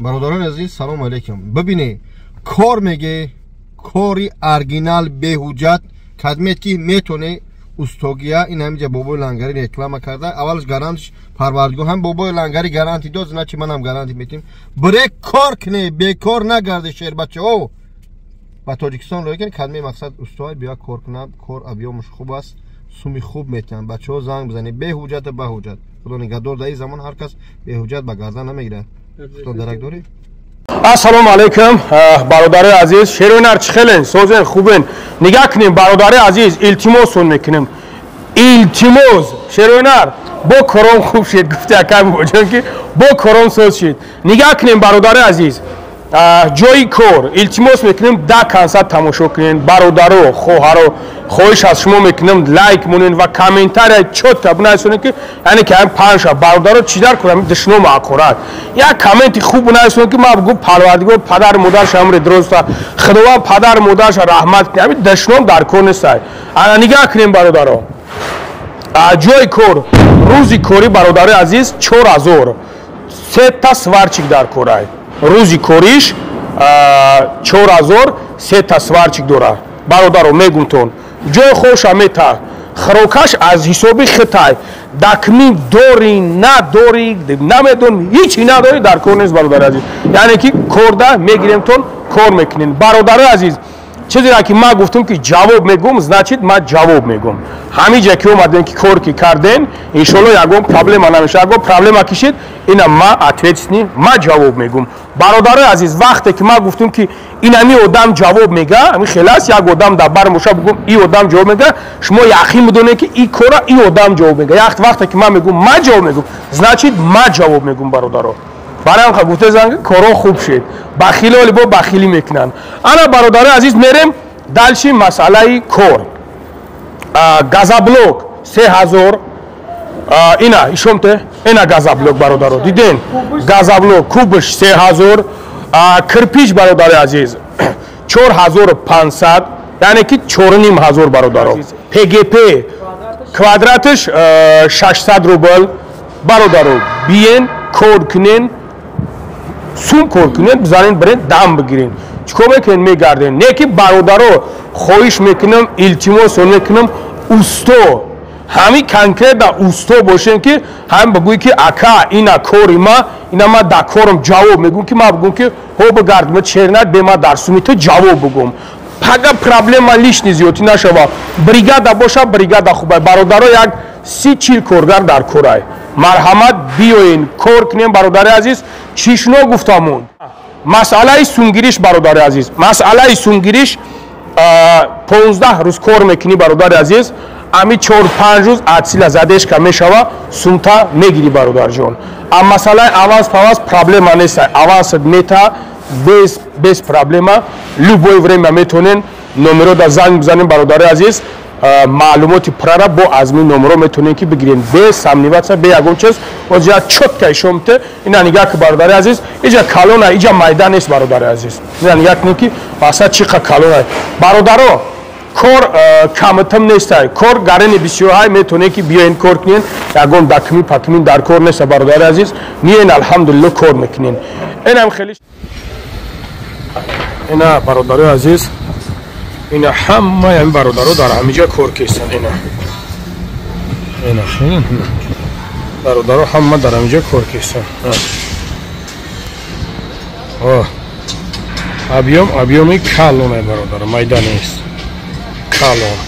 برادران عزیز سلام علیکم. ببینید کار میگه کاری ارگینال بهوجت کدمیت که میتونه استوگیا این همینجا بابای لنگری رکلام کرده. اولش گارانتش پروردگار هم بابای لنگری گارانتی داد، نه چی من هم گارانتی میتیم بره کار کنه بیکار نگرده شهر بچه او با تاجیکستان رو کن کدمی مقصد استوای بیا کار کنم کار ابیامش خوب است سومی خوب میتونن بچه ها زنگ بزنی بهوجت بهوجت خدا نگهدار. در این زمان هر کس بهوجت به گردن نمیگیره. تو درک داری؟ السلام علیکم برادر عزیز شیرونر چخلن سوزن خوبن نگاه کنیم برادر عزیز التماسون میکنیم التماس شیرونر با کرم خوب شد گفته کم بودن که با کرم سوز شد نگاه کنیم برادر عزیز جای کار التماس میکنیم ده کنسرت تماشا کنین برادر و خواهر خواهش از شما میکنم لایک مونین و کامنتار چوت بنویسین که یعنی که هم پنج برادر چیدار کنم دشنو معقولات یا کامنت خوب بنویسین که ما بگو پروردگار پدر مادر شامر درست خدا پدر مادرش رحمت کنه دشنو در کار نیست. نگاه کنیم برادر جای کار روزی کاری برادر عزیز 4000 سه تا سوارچیک در کارای روزی کوریش 4000 سه تا سوارچیک داره برادر میگم تون جای خوش آمیتا خروکش از حسابی خطای دکمی دوری نداری نمیدون هیچی نداری در کار نیست برادر عزیز یعنی که کرده میگیریم تون کار میکنین برادر عزیز چیزی را که ما گفتم که جواب میگم значит ما جواب میگم همینجا که اومدن که کار کی کردن ان شاء الله یگون پرابلم نمیشه اگه پرابلم کشید اینا ما اتویتنی ما جواب میگم برادر عزیز وقتی که ما گفتم که اینمی آدم جواب میگه همین خلاص یک آدم در بر مشا بگم این آدم جواب میگه شما یقین بدونید که این کارا این آدم جواب میگه وقتی که ما میگم ما جواب میگم значит ما جواب میگم برادر برای هم گفته زنگ کارا خوب شد بخیل ولی با بخیلی میکنن. انا برادر عزیز میریم دالشی مسئله کار گازابلوک 3000 اینا ایشونته اینا گازابلوک برادر دیدین گازابلوک کوبش 3000 کرپیچ برادر عزیز 4500 یعنی که 4500 برادر PGP کوادراتش 600 روبل برادر بیین کد کنین سوم کار کنین بزنین برین دم بگیرین چیکار میکنین میگردین نه که برادرو خواهش میکنم التماس میکنم اوستو همین کنکرت در اوستو باشین که هم بگوی که اکا اینا کاری ما اینا ما در کارم جواب میگم که ما بگم که هو بگرد ما چرنت به ما در سومیت جواب بگم پگه پرابلم ما لیش نیزیوتی نشوا بریگادا باشه بریگادا خوبه برادرو یک 30-40 کارگر در کارای مرحمت بیاین کار کنیم برادر عزیز چیشنو گفتمون مسئله سونگیریش برادر عزیز مسئله سونگیریش 15 روز کار میکنی برادر عزیز امی 4-5 روز اتسیل زدش که میشوه سونتا میگیری برادر جان اما مسئله آواز پاواز پرابلم نیست آواز میتا без проблема любое время میتونین نمره دا زنگ بزنین برادر عزیز معلوماتی پرا با از می نمره میتونین که بگیرین به سامنیواتسا به یگون چیز و جا چوت که شمته اینا نگاه که برادر عزیز اینجا کالونه اینجا میدان است برادر عزیز اینا نگاه کنین که واسه چقدر کالونه برادرو کار کامتم نیست کار گارنی بسیار های میتونه که بیاین کار کنین یگون دکمی پکمین در کار نیست برادر عزیز میین الحمدلله کار میکنین اینم خیلی اینا برادر عزیز اینا همه این برادرها در همینجا کار کردن اینا برادرها همه در همینجا کار کردن ابیومی کالونه برادر میدان است کالون